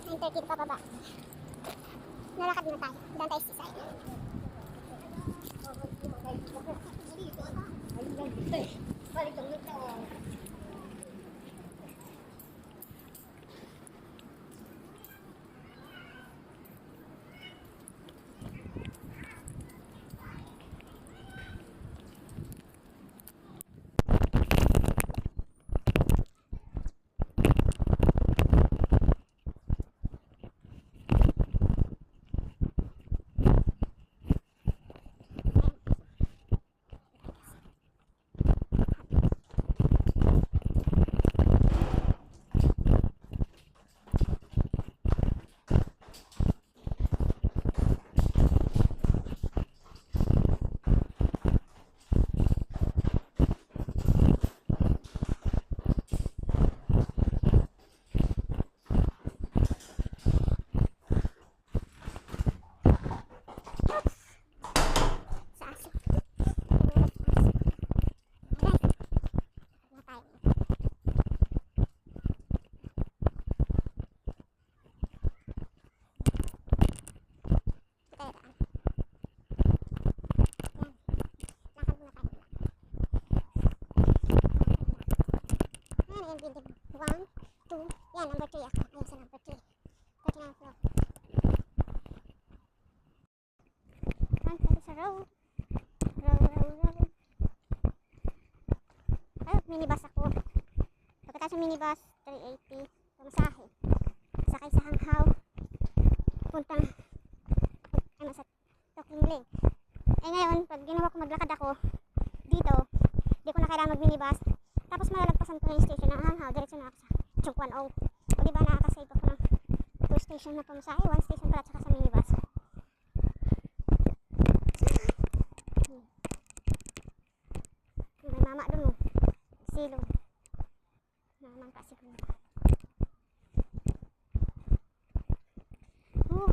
Enter dito pababa. Nalakad na tayo. Doon tayo sa side. One, two, yan, number 3 ako. Ayun sa number 3. 39 floor. Front tayo sa row. Row. Ay, minibus ako. Pagkatapos sa minibus, 380. Pamasahe. Sakay sa hanghaw. Puntang, ano, sa Talking Lake. Eh ngayon, pag ginawa ko maglakad ako, dito, di ko na kailangan mag-minibus. Tapos malalagpasan ko na yung station ng hanghaw. Diretso na ako sa Chungkwan O. O diba nakakasave ako ng 2 station na pamasahe, 1 station para tsaka sa minibus. May mama dun o. Silong. Naman ka siguro. Oh.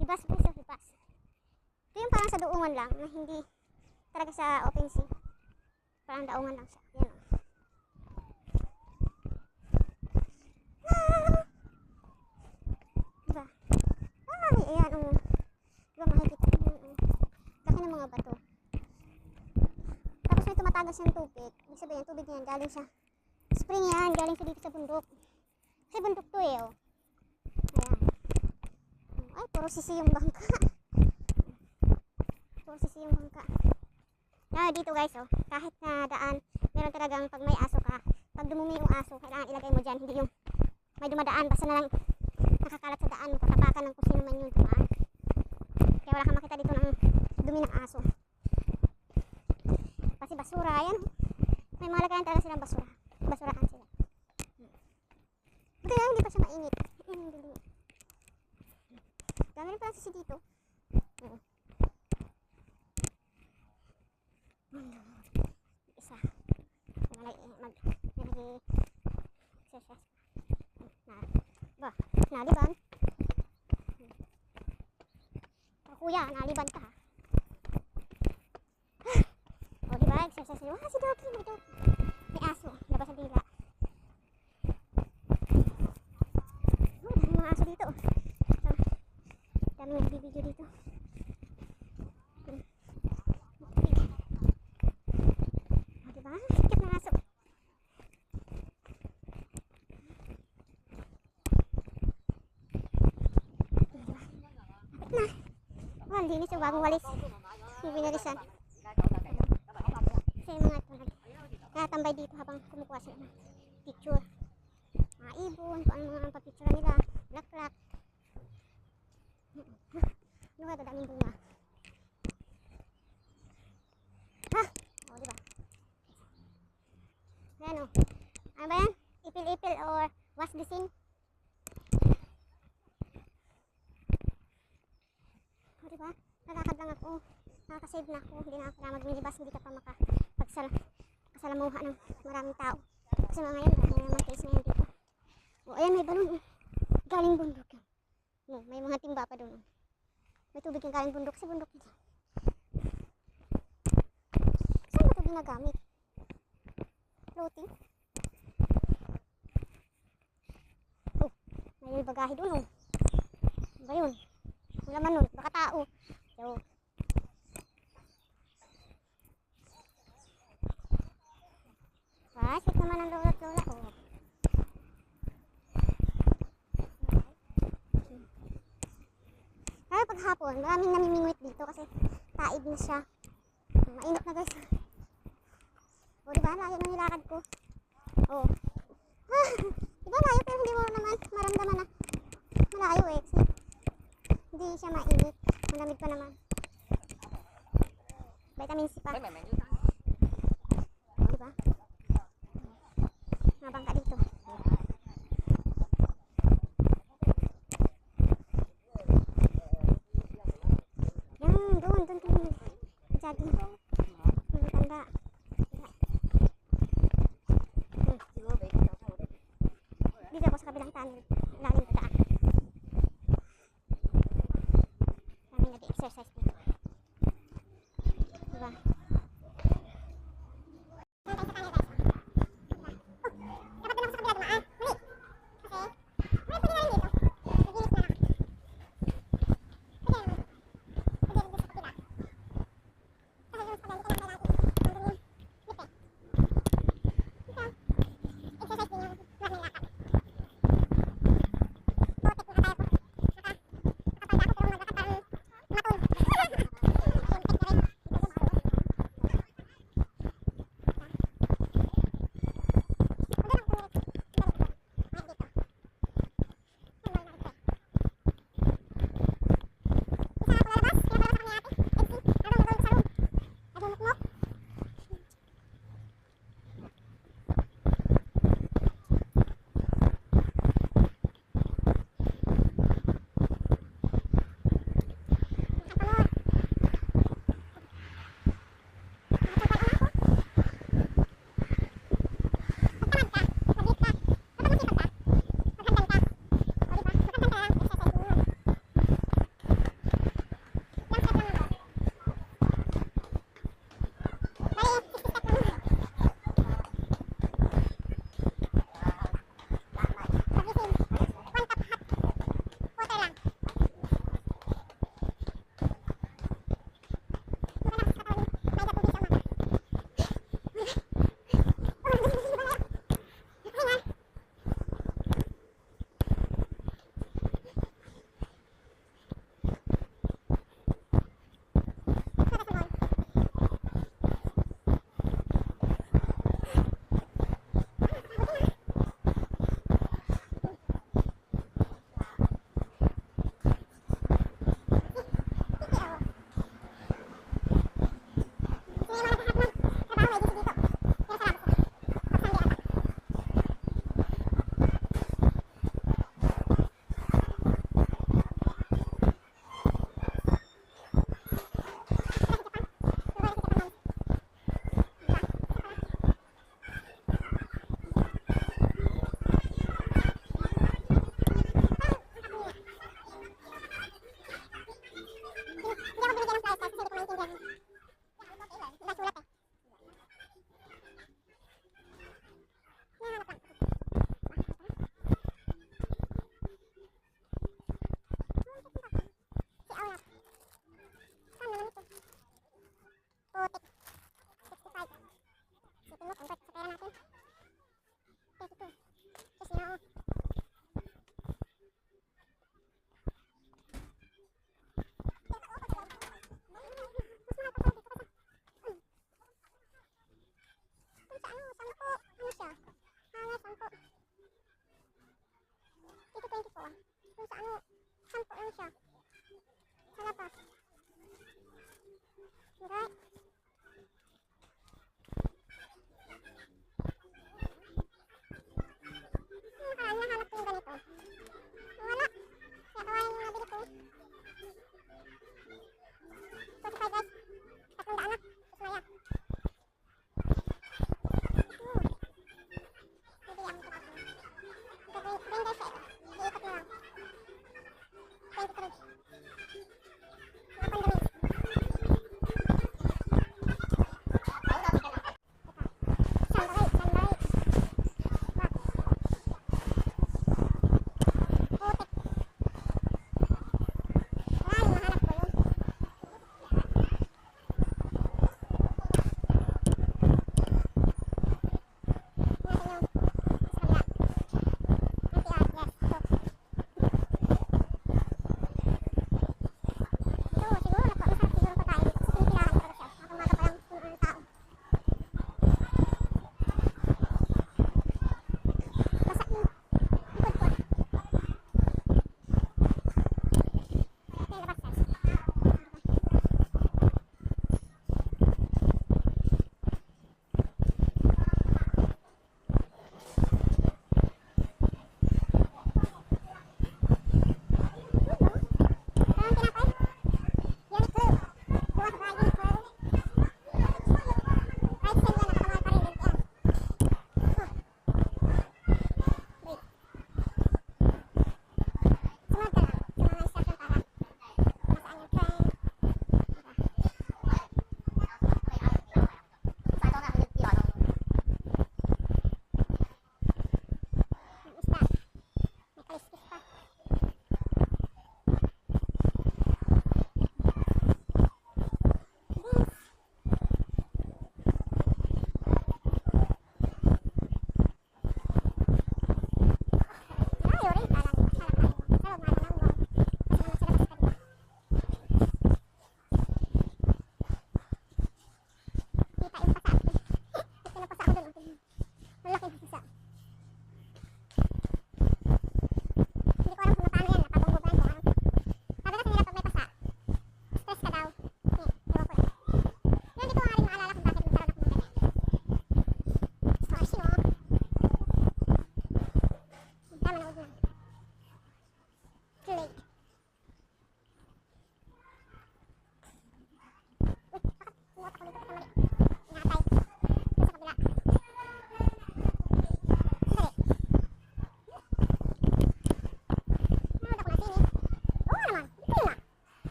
Ibas po sa ibas. Ito yung parang sa doongan lang na hindi talaga sa open sea. Parang daungan lang siya. Yan o. Diba? Ayan o. Diba makikita ko yun o. Laki ng mga bato. Tapos may tumatagas yung tubig. Ibig sabihin yung tubig niyan galing sa spring yan. Galing sa dito sa bundok. Kasi bundok to eh o. Ayan. Ay, puro sisi yung bangka. Puro sisi yung bangka. Dito guys oh, kahit na daan, meron talagang pag may aso ka, pag dumumi yung aso, kailangan ilagay mo dyan, hindi yung may dumadaan, basta na lang nakakalat sa daan, makatapakan ng kung sino man yun tumaan. Kaya wala kang makita dito ng dumi ng aso. Kasi basura, yan. May mga lagayan talaga silang basura. Basurahan sila. Kaya hindi pa siya mainit. Dami rin pala sisi dito. Isa. Mag-exercise. Naliban. Kuya, naliban ka ha. O diba, exercise nyo. Si Doki, may Doki. May aso, labas sa dila. Dami mga aso dito. Dami nagbibideo dito. Sikip na aso. Na. Oh, ang linis yung bagong walis. Yung binalisan. Kasi yung mga ito natambay dito habang kumukuha sila ng picture. Mga ibon, kung ano mga pagpicture nila. Laklak. Ano ka, daming bunga. Ha? O, diba? Ayan o. Ano ba yan? Ipil-ipil or wash the scene? O diba? Nalakad lang ako. Nakakasave na ako. Hindi na ako kailangan mag-minibus. Hindi ka pa makasalamuha ng maraming tao. Kasi mga ngayon, may mga case ngayon dito. O ayan, may balon. Galing bundok yan. No, may mga timba pa doon. May tubig yung galing bundok. Kasi bundok yun. Saan ba ito ginagamit? Floating? Oh, May bagahe doon oh. Ano ba yun? Ang laman nun, baka tao. So, pasik naman ang lola at lola oh. Pero pag hapon, maraming namimingwit dito kasi taib na siya. Mainit na guys. O diba, layo ng nilakad ko. O. Diba layo pero hindi mo naman maramdaman na malayo eh. Kasi hindi siya mainit. Malamig pa naman. Vitamin C pa. O diba? Habang ka dito. Doon kami jogging ko. Ang tanda. Dito ako sa kabilang tunnel. Lalim pa daan. Kami nag-exercise dito. Diba?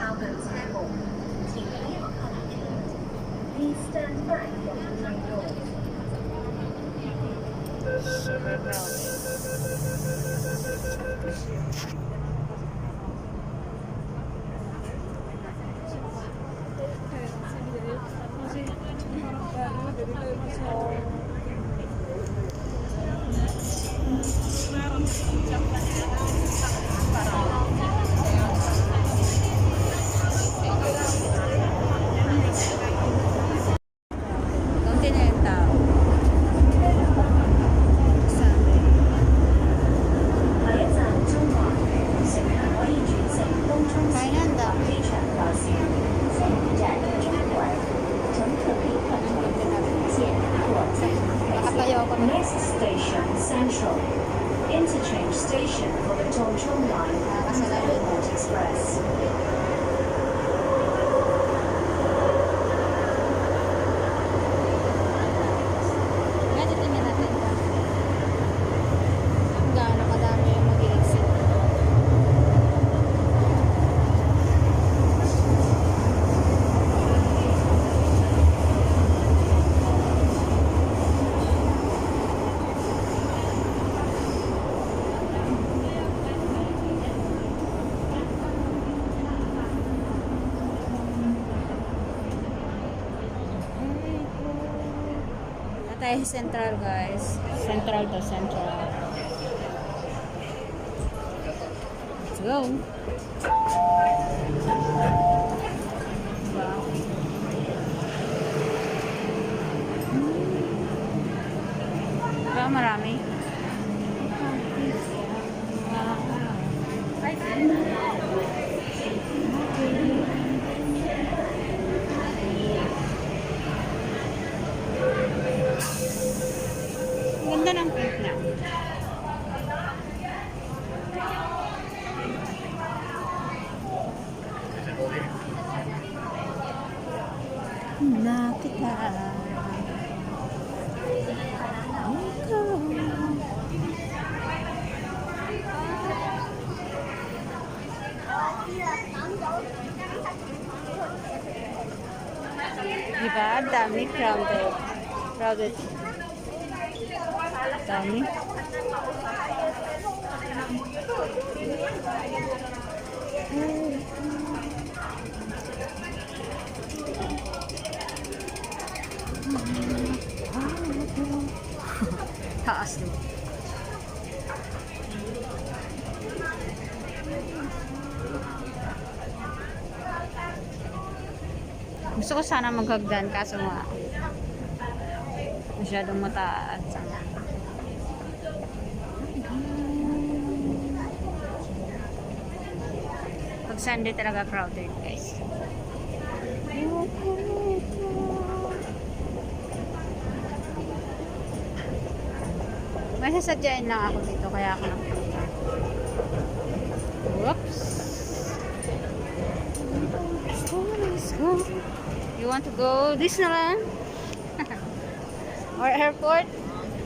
Albert Temple. Please stand back from the main door. Super crowded. Kaunti na yung tao. Sunday. 下一站中環，乘客可以轉乘東涌市機場巴士。下一站中環，乘客可以换乘福建或在杭海线。 Nakatayo ako na. Next station Central. Interchange station for the Tongchong Line and Airport Express. Medyo tingnan natin kung gaano kadami yung mag-i-exit. Tayo sa Central, guys. Central to Central. Let's go. Diba? Diba marami? Ganda ng print na. Na kita. Diba? Dami crowded. Crowded. Dami. Taas mo. Gusto ko sana maghagdan kaso nga masyadong mataas. Pag Sunday talaga crowded, guys. May sasadyain lang ako dito kaya ako nagpunta. Whoops. Let's go. You want to go Disneyland? Or airport?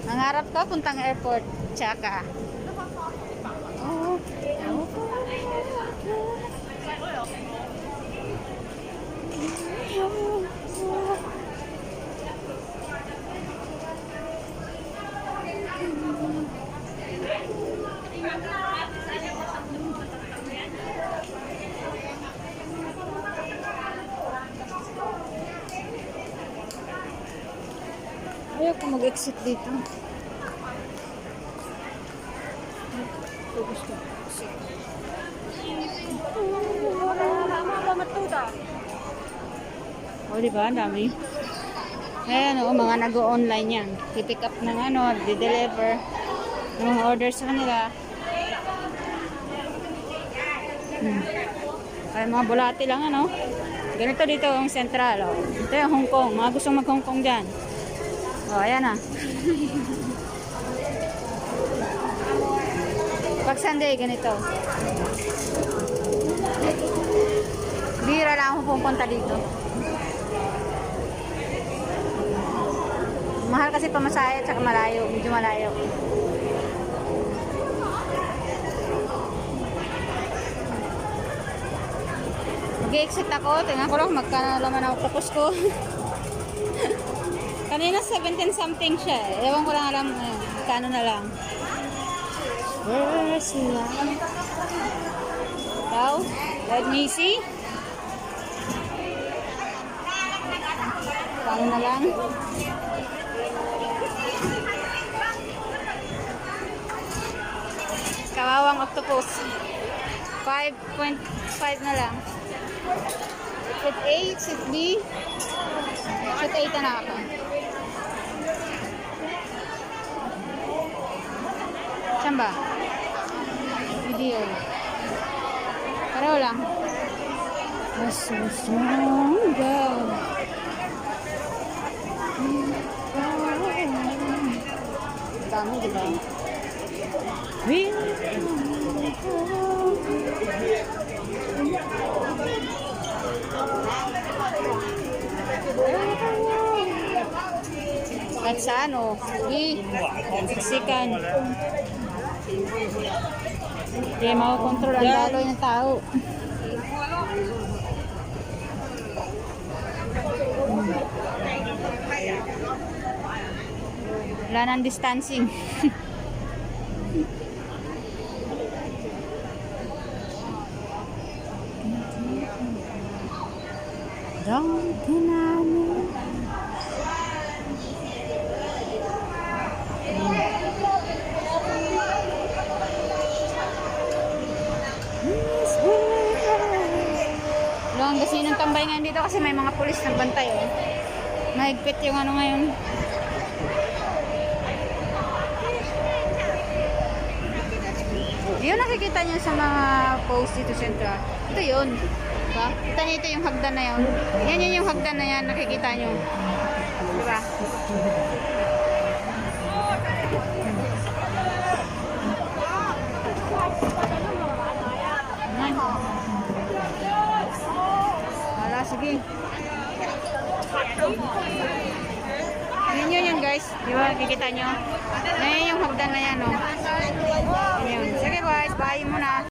Nangarap ka puntang airport. Tsaka. Oh. Ayaw ko mag-exit dito. Gusto ko exit. O, diba? Ang dami. Ayan, o, mga nag-o-online yan. Pipick up ng ano, di-deliver. Ng mga orders sa kanila. Ay, mga bulati lang, ano. Ganito dito ang Central, o. Ito yung Hong Kong. Mga gustong mag-Hong Kong dyan. O, ayan, ah. Pag Sunday, ganito. Bira lang ako pupunta dito. Mahal kasi pamasahe at saka malayo. Medyo malayo. Mag-exit ako. Tingnan ko lang magkano laman ang focus ko. Kanina 17 something siya eh. Ewan ko lang alam magkano na lang. Where's love? Now, let me see. Kano na lang? Kawawang octopus. 5.5 na lang. Set A, set B. Set 8 na ako. Saan ba? Video. Pareho lang. So stronger. Dami, diba? At sa ano? Siksikan. Hindi makakontrol ang daloy ng tao. Wala nang distancing. Don't deny me. Long kasi ng tambay ngayon dito kasi may mga pulis nagbantay oh. Mahigpit yung ano ngayon. Yun nakikita nyo sa mga post dito Central. Ito yun. Diba? Kita nyo ito yung hagdan na yun. Yan yung hagdan na yan. Nakikita nyo. Diba? Wala, sige. Yan guys. Diba? Nakikita nyo. Yan yung hagdan na yan. Oh. Yan. Sige guys. Bye muna.